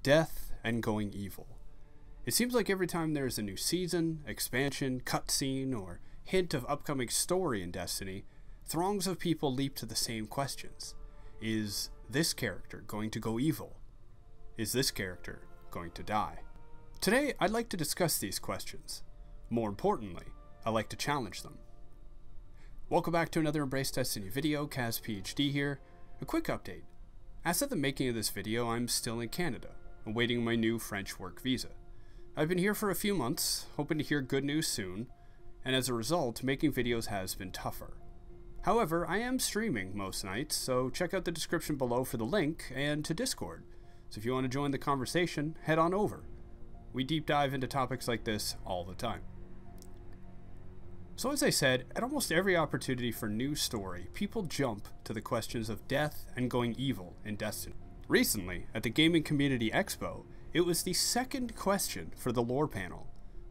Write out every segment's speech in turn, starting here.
death, and going evil. It seems like every time there's a new season, expansion, cutscene, or hint of upcoming story in Destiny, throngs of people leap to the same questions. Is this character going to go evil? Is this character going to die? Today, I'd like to discuss these questions. More importantly, I'd like to challenge them. Welcome back to another Embrace Destiny video. Kaz PhD here. A quick update. As of the making of this video, I'm still in Canada, awaiting my new French work visa. I've been here for a few months, hoping to hear good news soon, and as a result, making videos has been tougher. However, I am streaming most nights, so check out the description below for the link and to Discord. So if you want to join the conversation, head on over. We deep dive into topics like this all the time. So as I said, at almost every opportunity for new story, people jump to the questions of death and going evil in Destiny. Recently, at the Gaming Community Expo, it was the second question for the lore panel,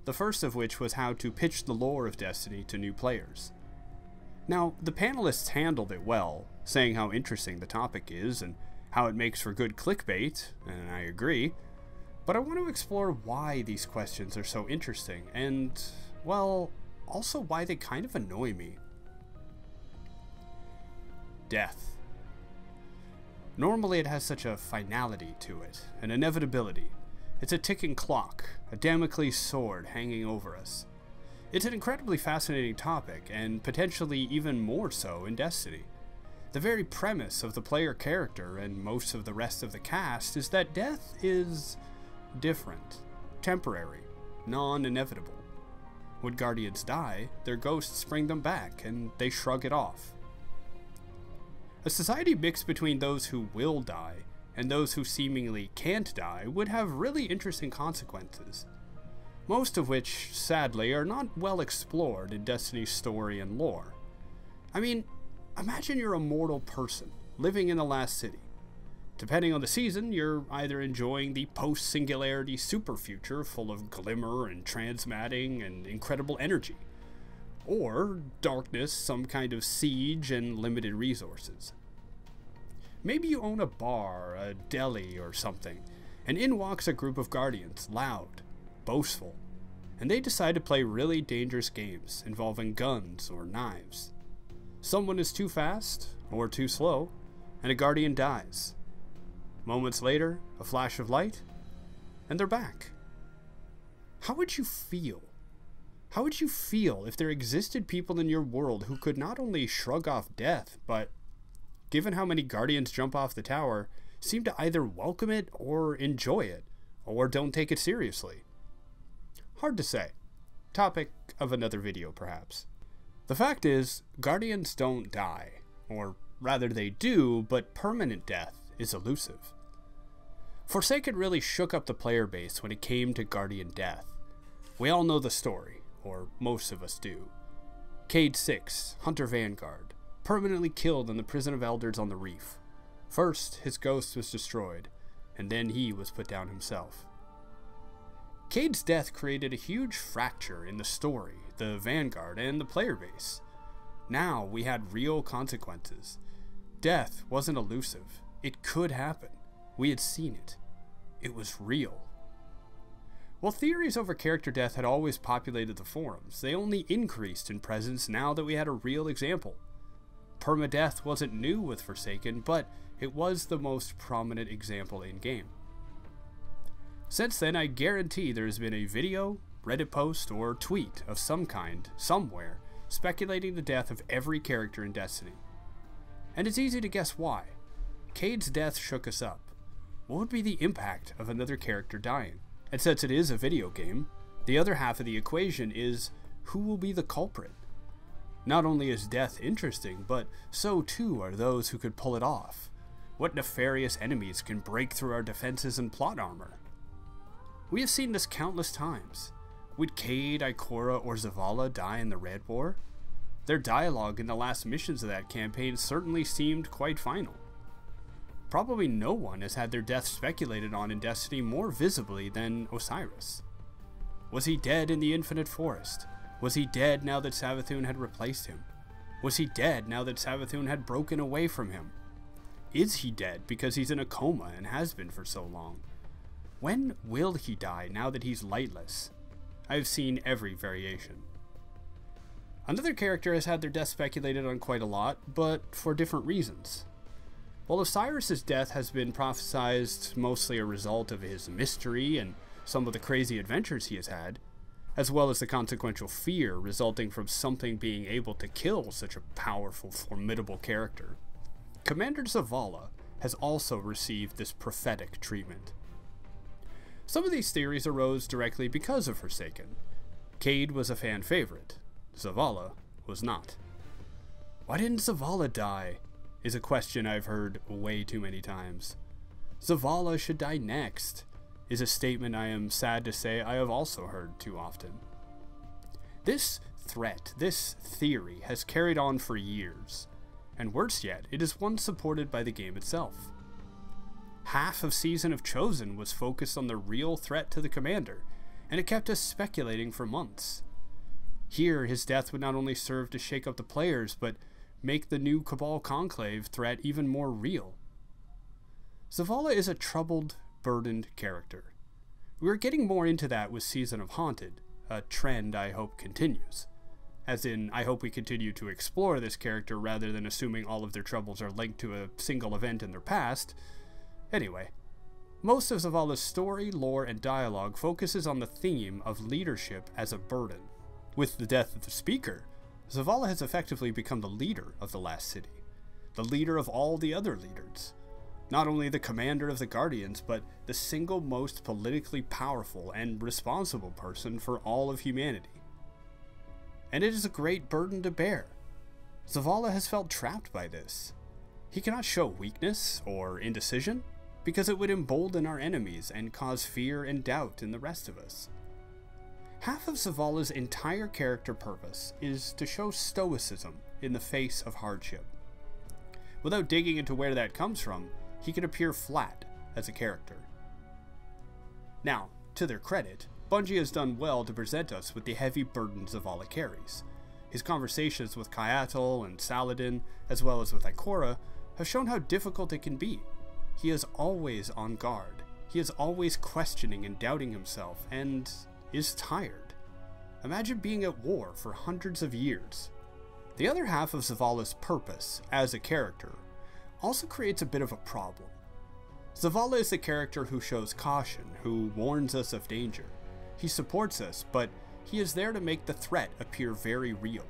the first of which was how to pitch the lore of Destiny to new players. Now, the panelists handled it well, saying how interesting the topic is and how it makes for good clickbait, and I agree, but I want to explore why these questions are so interesting and, well, also why they kind of annoy me. Death. Normally it has such a finality to it, an inevitability. It's a ticking clock, a Damocles sword hanging over us. It's an incredibly fascinating topic, and potentially even more so in Destiny. The very premise of the player character and most of the rest of the cast is that death is different, temporary, non-inevitable. When Guardians die, their ghosts bring them back, and they shrug it off. A society mixed between those who will die and those who seemingly can't die would have really interesting consequences, most of which, sadly, are not well explored in Destiny's story and lore. I mean, imagine you're a mortal person living in the last city. Depending on the season, you're either enjoying the post-singularity super future full of glimmer and transmatting and incredible energy, or darkness, some kind of siege and limited resources. Maybe you own a bar, a deli or something, and in walks a group of guardians, loud, boastful, and they decide to play really dangerous games involving guns or knives. Someone is too fast or too slow, and a guardian dies. Moments later, a flash of light, and they're back. How would you feel? How would you feel if there existed people in your world who could not only shrug off death, but, given how many guardians jump off the tower, seem to either welcome it or enjoy it, or don't take it seriously? Hard to say. Topic of another video, perhaps. The fact is, guardians don't die, or rather they do, but permanent death is elusive. Forsaken really shook up the player base when it came to guardian death. We all know the story, or most of us do. Cade 6, Hunter Vanguard, permanently killed in the Prison of Elders on the Reef. First, his ghost was destroyed, and then he was put down himself. Cade's death created a huge fracture in the story, the Vanguard, and the player base. Now we had real consequences. Death wasn't elusive. It could happen. We had seen it. It was real. While theories over character death had always populated the forums, they only increased in presence now that we had a real example. Permadeath wasn't new with Forsaken, but it was the most prominent example in-game. Since then, I guarantee there's been a video, Reddit post, or tweet of some kind, somewhere, speculating the death of every character in Destiny. And it's easy to guess why. Cade's death shook us up. What would be the impact of another character dying? And since it is a video game, the other half of the equation is, who will be the culprit? Not only is death interesting, but so too are those who could pull it off. What nefarious enemies can break through our defenses and plot armor? We have seen this countless times. Would Cade, Ikora, or Zavala die in the Red War? Their dialogue in the last missions of that campaign certainly seemed quite final. Probably no one has had their death speculated on in Destiny more visibly than Osiris. Was he dead in the Infinite Forest? Was he dead now that Savathun had replaced him? Was he dead now that Savathun had broken away from him? Is he dead because he's in a coma and has been for so long? When will he die now that he's lightless? I've seen every variation. Another character has had their death speculated on quite a lot, but for different reasons. While Osiris's death has been prophesized mostly a result of his mystery and some of the crazy adventures he has had, as well as the consequential fear resulting from something being able to kill such a powerful, formidable character, Commander Zavala has also received this prophetic treatment. Some of these theories arose directly because of Forsaken. Cade was a fan favorite. Zavala was not. Why didn't Zavala die? Is a question I've heard way too many times. Zavala should die next, is a statement I am sad to say I have also heard too often. This threat, this theory, has carried on for years, and worse yet, it is one supported by the game itself. Half of Season of Chosen was focused on the real threat to the commander, and it kept us speculating for months. Here, his death would not only serve to shake up the players, but make the new Cabal Conclave threat even more real. Zavala is a troubled, burdened character. We are getting more into that with Season of Haunted, a trend I hope continues. As in, I hope we continue to explore this character rather than assuming all of their troubles are linked to a single event in their past. Anyway, most of Zavala's story, lore, and dialogue focuses on the theme of leadership as a burden. With the death of the speaker, Zavala has effectively become the leader of the Last City, the leader of all the other leaders. Not only the commander of the Guardians, but the single most politically powerful and responsible person for all of humanity. And it is a great burden to bear. Zavala has felt trapped by this. He cannot show weakness or indecision, because it would embolden our enemies and cause fear and doubt in the rest of us. Half of Zavala's entire character purpose is to show stoicism in the face of hardship. Without digging into where that comes from, he can appear flat as a character. Now, to their credit, Bungie has done well to present us with the heavy burden Zavala carries. His conversations with Kyatal and Saladin, as well as with Ikora, have shown how difficult it can be. He is always on guard. He is always questioning and doubting himself, and is tired. Imagine being at war for hundreds of years. The other half of Zavala's purpose, as a character, also creates a bit of a problem. Zavala is the character who shows caution, who warns us of danger. He supports us, but he is there to make the threat appear very real.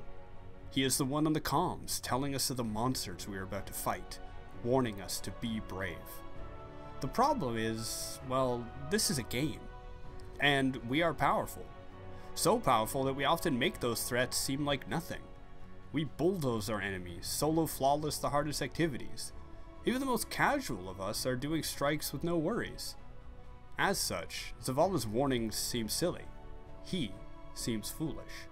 He is the one on the comms, telling us of the monsters we are about to fight, warning us to be brave. The problem is, well, this is a game, and we are powerful. So powerful that we often make those threats seem like nothing. We bulldoze our enemies, solo flawless the hardest activities. Even the most casual of us are doing strikes with no worries. As such, Zavala's warnings seem silly. He seems foolish.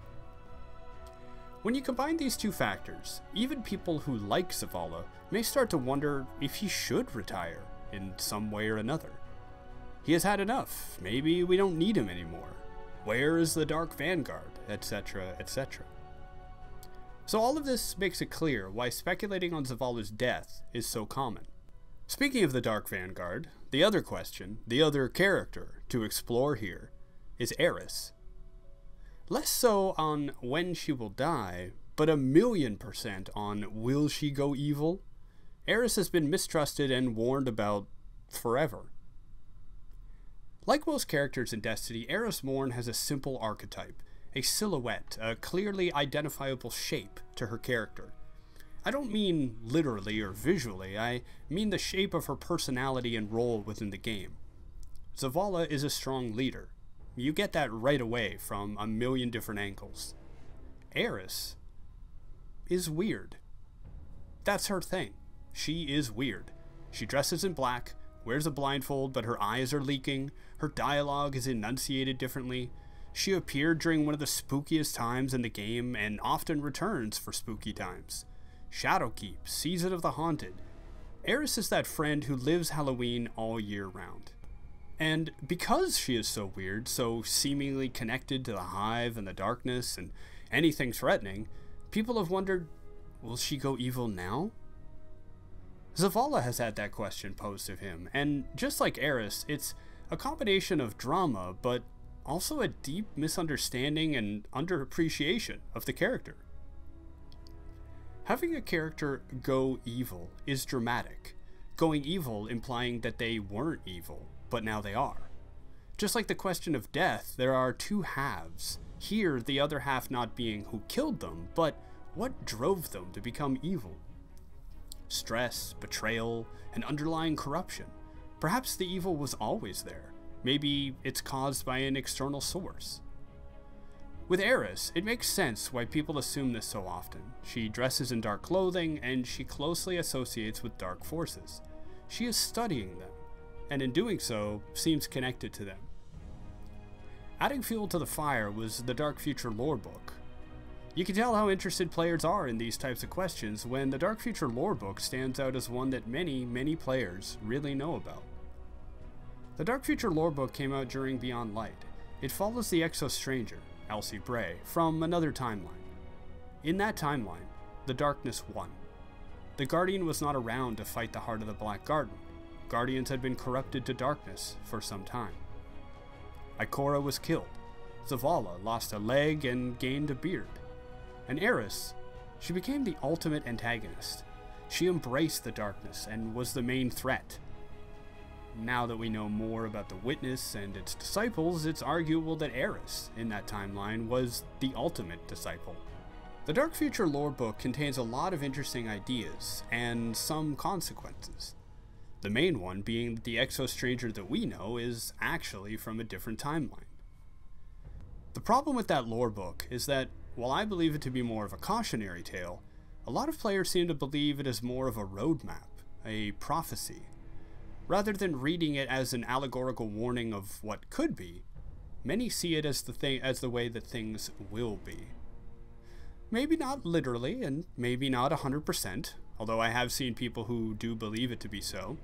When you combine these two factors, even people who like Zavala may start to wonder if he should retire in some way or another. He has had enough. Maybe we don't need him anymore. Where is the Dark Vanguard? Etc., etc. So all of this makes it clear why speculating on Zavala's death is so common. Speaking of the Dark Vanguard, the other question, the other character to explore here, is Eris. Less so on when she will die, but 1,000,000% on will she go evil? Eris has been mistrusted and warned about forever. Like most characters in Destiny, Eris Morn has a simple archetype, a silhouette, a clearly identifiable shape to her character. I don't mean literally or visually, I mean the shape of her personality and role within the game. Zavala is a strong leader. You get that right away from 1,000,000 different angles. Eris is weird. That's her thing. She is weird. She dresses in black, wears a blindfold, but her eyes are leaking, her dialogue is enunciated differently. She appeared during one of the spookiest times in the game and often returns for spooky times. Shadowkeep, Season of the Haunted. Eris is that friend who lives Halloween all year round. And because she is so weird, so seemingly connected to the Hive and the darkness and anything threatening, people have wondered, will she go evil now? Zavala has had that question posed of him, and just like Eris, it's A combination of drama, but also a deep misunderstanding and underappreciation of the character. Having a character go evil is dramatic, going evil implying that they weren't evil, but now they are. Just like the question of death, there are two halves. Here, the other half not being who killed them, but what drove them to become evil. Stress, betrayal, and underlying corruption. Perhaps the evil was always there. Maybe it's caused by an external source. With Eris, it makes sense why people assume this so often. She dresses in dark clothing, and she closely associates with dark forces. She is studying them, and in doing so, seems connected to them. Adding fuel to the fire was the Dark Future lore book. You can tell how interested players are in these types of questions when the Dark Future lore book stands out as one that many players really know about. The Dark Future lore book came out during Beyond Light. It follows the Exo Stranger, Elsie Bray, from another timeline. In that timeline, the darkness won. The Guardian was not around to fight the heart of the Black Garden. Guardians had been corrupted to darkness for some time. Ikora was killed. Zavala lost a leg and gained a beard. And Eris, she became the ultimate antagonist. She embraced the darkness and was the main threat. Now that we know more about the Witness and its disciples, it's arguable that Eris, in that timeline, was the ultimate disciple. The Dark Future lore book contains a lot of interesting ideas, and some consequences. The main one being that the Exo Stranger that we know is actually from a different timeline. The problem with that lore book is that, while I believe it to be more of a cautionary tale, a lot of players seem to believe it is more of a roadmap, a prophecy. Rather than reading it as an allegorical warning of what could be, many see it as the way that things will be. Maybe not literally, and maybe not 100%, although I have seen people who do believe it to be so.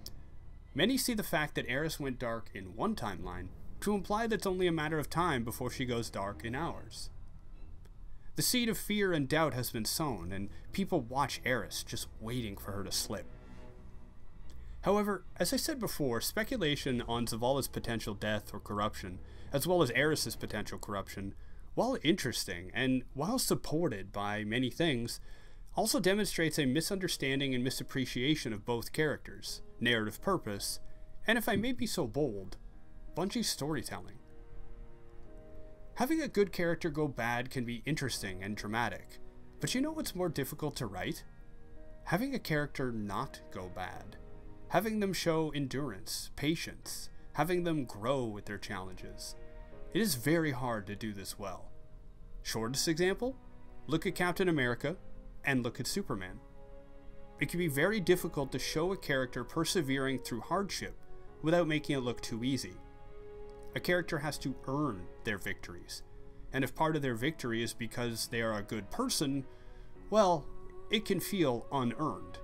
Many see the fact that Eris went dark in one timeline to imply that it's only a matter of time before she goes dark in ours. The seed of fear and doubt has been sown, and people watch Eris just waiting for her to slip. However, as I said before, speculation on Zavala's potential death or corruption, as well as Eris's potential corruption, while interesting and while supported by many things, also demonstrates a misunderstanding and misappreciation of both characters, narrative purpose, and if I may be so bold, Bungie's storytelling. Having a good character go bad can be interesting and dramatic, but you know what's more difficult to write? Having a character not go bad. Having them show endurance, patience, having them grow with their challenges. It is very hard to do this well. Shortest example? Look at Captain America, and look at Superman. It can be very difficult to show a character persevering through hardship without making it look too easy. A character has to earn their victories, and if part of their victory is because they are a good person, well, it can feel unearned.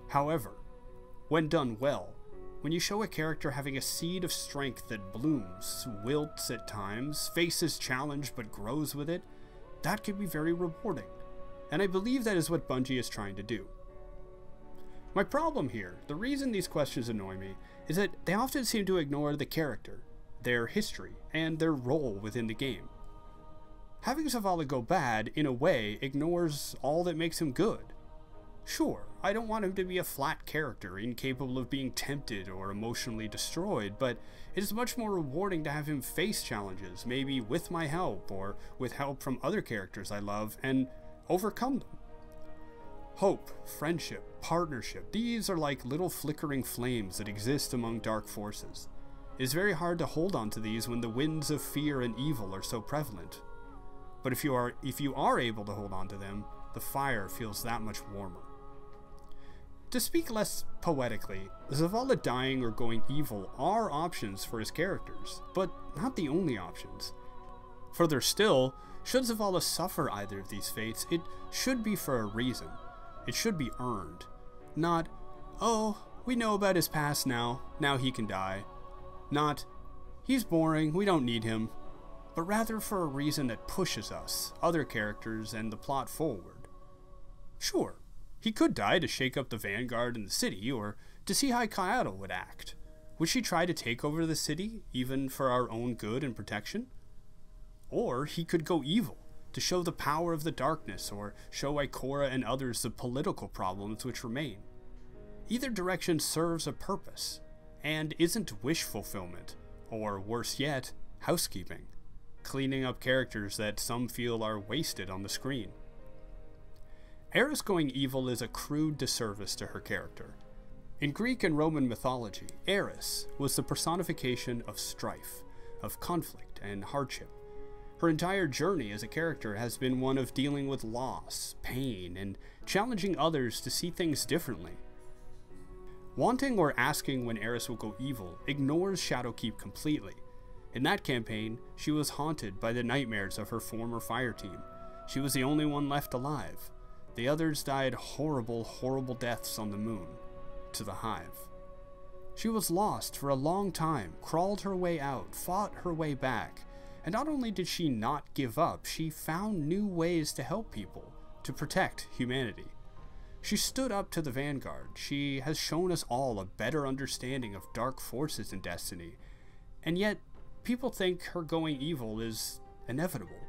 However, when done well, when you show a character having a seed of strength that blooms, wilts at times, faces challenge but grows with it, that can be very rewarding. And I believe that is what Bungie is trying to do. My problem here, the reason these questions annoy me, is that they often seem to ignore the character, their history, and their role within the game. Having Zavala go bad, in a way, ignores all that makes him good. Sure, I don't want him to be a flat character, incapable of being tempted or emotionally destroyed, but it is much more rewarding to have him face challenges, maybe with my help, or with help from other characters I love, and overcome them. Hope, friendship, partnership, these are like little flickering flames that exist among dark forces. It is very hard to hold on to these when the winds of fear and evil are so prevalent. But if you are able to hold on to them, the fire feels that much warmer. To speak less poetically, Zavala dying or going evil are options for his characters, but not the only options. Further still, should Zavala suffer either of these fates, it should be for a reason. It should be earned. Not, oh, we know about his past now he can die. Not, he's boring, we don't need him. But rather for a reason that pushes us, other characters, and the plot forward. Sure, he could die to shake up the Vanguard in the city, or to see how Kaido would act, Would she try to take over the city, even for our own good and protection? Or he could go evil, to show the power of the darkness, or show Ikora and others the political problems which remain. Either direction serves a purpose, and isn't wish fulfillment, or worse yet, housekeeping, cleaning up characters that some feel are wasted on the screen. Eris going evil is a crude disservice to her character. In Greek and Roman mythology, Eris was the personification of strife, of conflict and hardship. Her entire journey as a character has been one of dealing with loss, pain, and challenging others to see things differently. Wanting or asking when Eris will go evil ignores Shadowkeep completely. In that campaign, she was haunted by the nightmares of her former fire team. She was the only one left alive. The others died horrible, horrible deaths on the moon, to the Hive. She was lost for a long time, crawled her way out, fought her way back, and not only did she not give up, she found new ways to help people, to protect humanity. She stood up to the Vanguard. She has shown us all a better understanding of dark forces in Destiny, and yet people think her going evil is inevitable.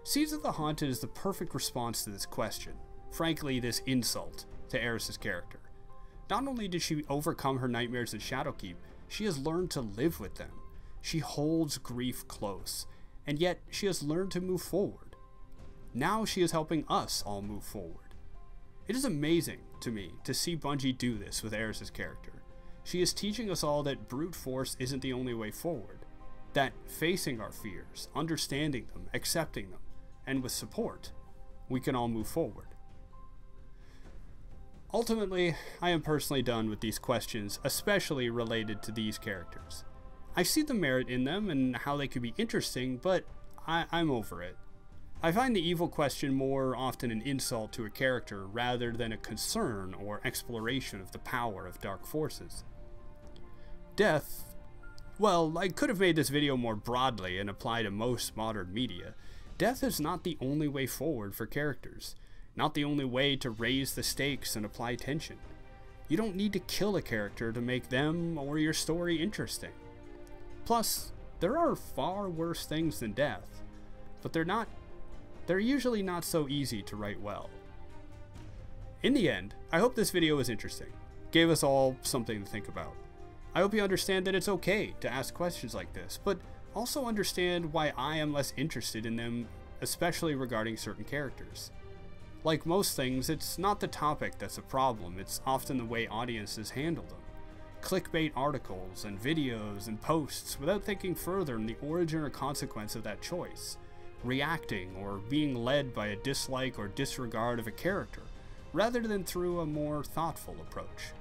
Seeds of the Haunted is the perfect response to this question, frankly this insult to Eris's character. Not only did she overcome her nightmares in Shadowkeep, she has learned to live with them. She holds grief close, and yet she has learned to move forward. Now she is helping us all move forward. It is amazing to me to see Bungie do this with Eris's character. She is teaching us all that brute force isn't the only way forward, that facing our fears, understanding them, accepting them, and with support, we can all move forward. Ultimately, I am personally done with these questions, especially related to these characters. I see the merit in them and how they could be interesting, but I'm over it. I find the evil question more often an insult to a character rather than a concern or exploration of the power of dark forces. Death, well, I could have made this video more broadly and apply to most modern media. Death is not the only way forward for characters, not the only way to raise the stakes and apply tension. You don't need to kill a character to make them or your story interesting. Plus, there are far worse things than death, but they're usually not so easy to write well. In the end, I hope this video was interesting, gave us all something to think about. I hope you understand that it's okay to ask questions like this, but also understand why I am less interested in them, especially regarding certain characters. Like most things, it's not the topic that's a problem, it's often the way audiences handle them. Clickbait articles and videos and posts without thinking further on the origin or consequence of that choice, reacting or being led by a dislike or disregard of a character, rather than through a more thoughtful approach.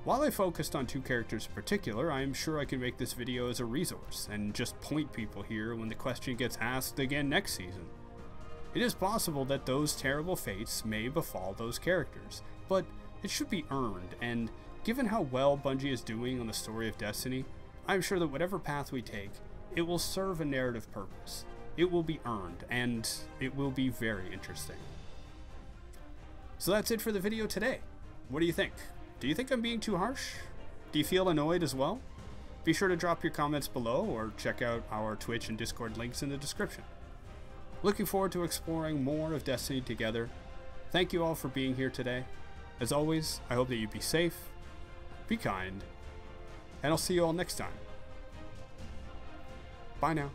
While I focused on two characters in particular, I am sure I can make this video as a resource, and just point people here when the question gets asked again next season. It is possible that those terrible fates may befall those characters, but it should be earned, and given how well Bungie is doing on the story of Destiny, I am sure that whatever path we take, it will serve a narrative purpose. It will be earned, and it will be very interesting. So that's it for the video today. What do you think? Do you think I'm being too harsh? Do you feel annoyed as well? Be sure to drop your comments below or check out our Twitch and Discord links in the description. Looking forward to exploring more of Destiny together. Thank you all for being here today. As always, I hope that you be safe, be kind, and I'll see you all next time. Bye now.